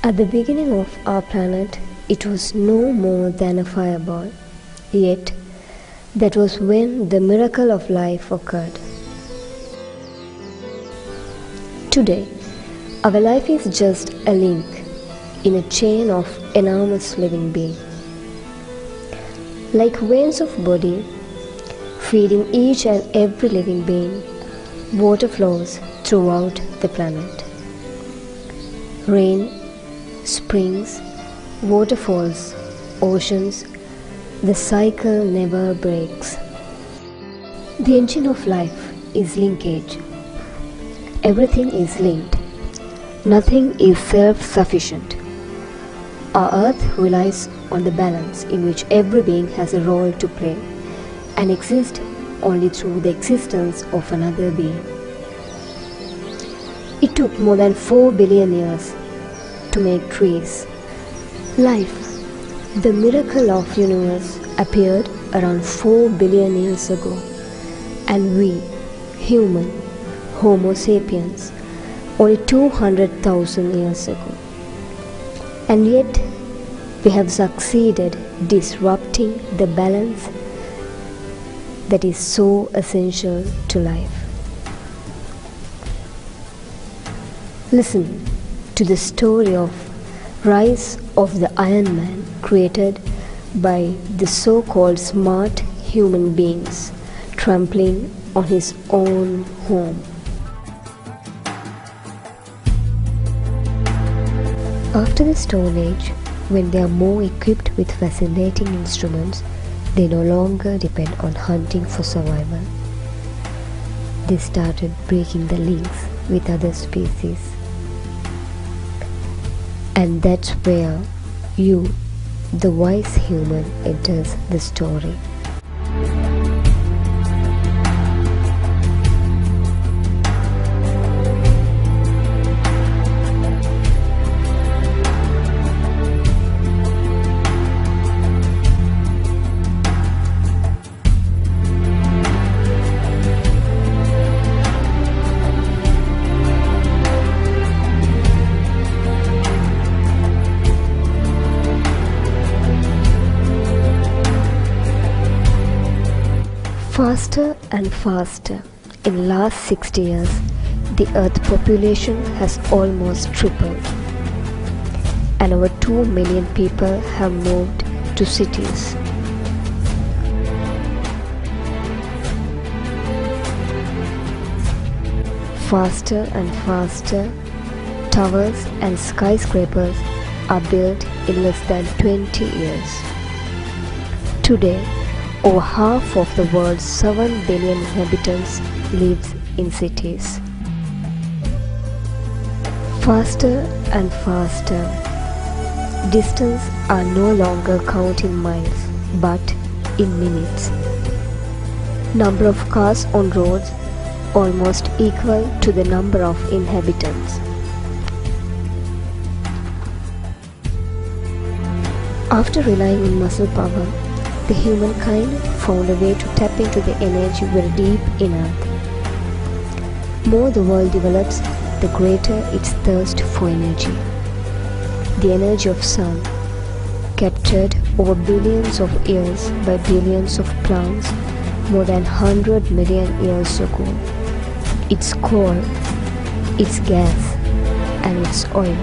At the beginning of our planet, it was no more than a fireball. Yet, that was when the miracle of life occurred. Today, our life is just a link in a chain of enormous living beings. Like veins of body, feeding each and every living being, water flows throughout the planet. Rain, springs, waterfalls, oceans, the cycle never breaks. The engine of life is linkage. Everything is linked. Nothing is self-sufficient. Our earth relies on the balance in which every being has a role to play and exists only through the existence of another being. It took more than 4 billion years to make trees. Life, the miracle of universe, appeared around 4 billion years ago, and we, human, Homo sapiens, only 200,000 years ago. And yet, we have succeeded disrupting the balance that is so essential to life. Listen to the story of rise of the Iron Man created by the so-called smart human beings trampling on his own home. After the Stone Age, when they are more equipped with fascinating instruments, they no longer depend on hunting for survival. They started breaking the links with other species. And that's where you, the wise human, enters the story. Faster and faster, in last 60 years, the Earth population has almost tripled, and over 2 million people have moved to cities. Faster and faster, towers and skyscrapers are built in less than 20 years. Today, over half of the world's 7 billion inhabitants lives in cities. Faster and faster. Distance are no longer counted in miles, but in minutes. Number of cars on roads almost equal to the number of inhabitants. After relying on muscle power, the humankind found a way to tap into the energy very deep in Earth. More the world develops, the greater its thirst for energy. The energy of sun, captured over billions of years by billions of plants more than 100 million years ago. Its coal, its gas, and its oil.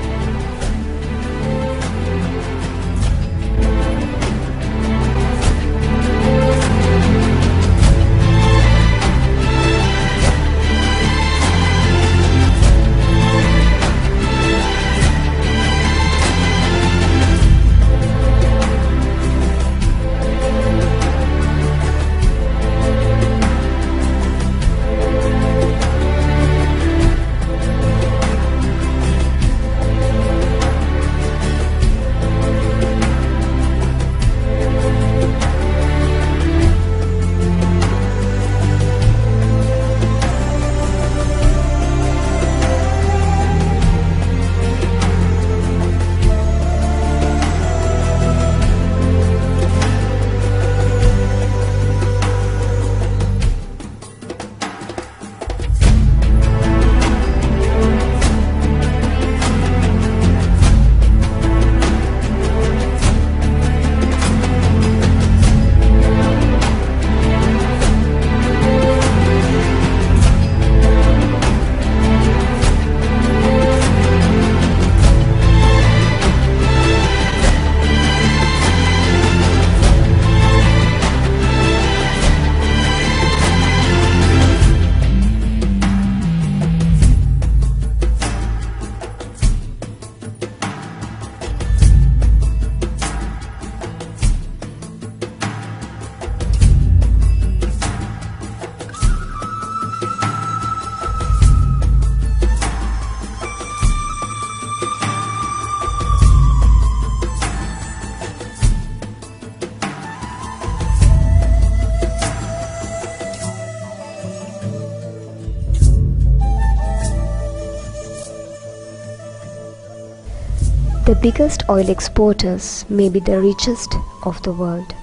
The biggest oil exporters may be the richest of the world,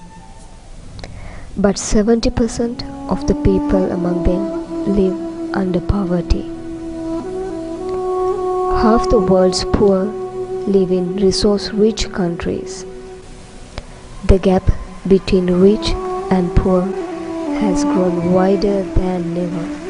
but 70% of the people among them live under poverty. Half the world's poor live in resource-rich countries. The gap between rich and poor has grown wider than ever.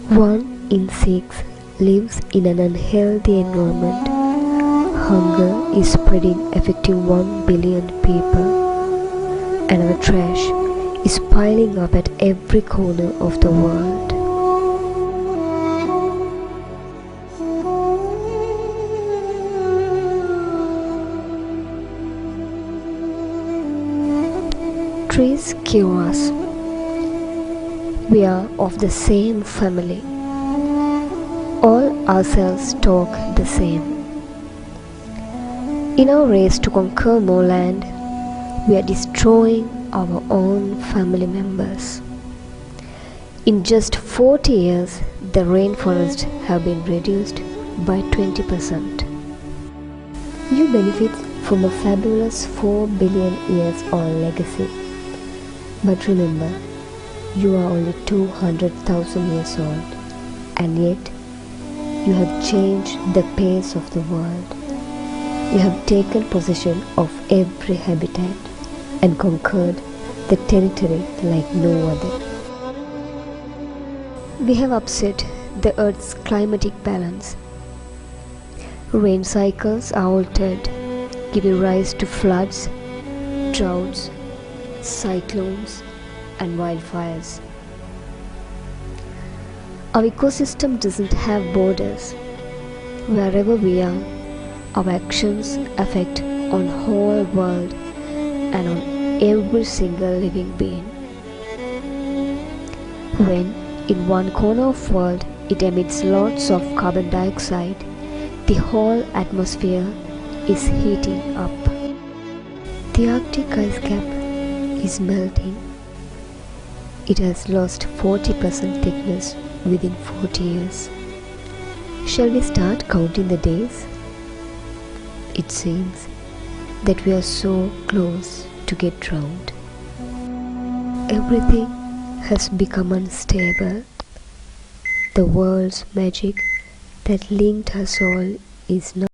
One in 6 lives in an unhealthy environment. Hunger is spreading, affecting 1 billion people, and our trash is piling up at every corner of the world. Trees cure us. We are of the same family. All our cells talk the same. In our race to conquer more land, we are destroying our own family members. In just 40 years, the rainforests have been reduced by 20%. You benefit from a fabulous 4 billion years old legacy. But remember, you are only 200,000 years old, and yet you have changed the pace of the world. You have taken possession of every habitat and conquered the territory like no other. We have upset the Earth's climatic balance. Rain cycles are altered, giving rise to floods, droughts, cyclones, and wildfires. Our ecosystem doesn't have borders. Wherever we are, our actions affect on whole world and on every single living being. When in one corner of world it emits lots of carbon dioxide, the whole atmosphere is heating up. The Arctic ice cap is melting. It has lost 40% thickness within 40 years. Shall we start counting the days? It seems that we are so close to get drowned. Everything has become unstable. The world's magic that linked us all is now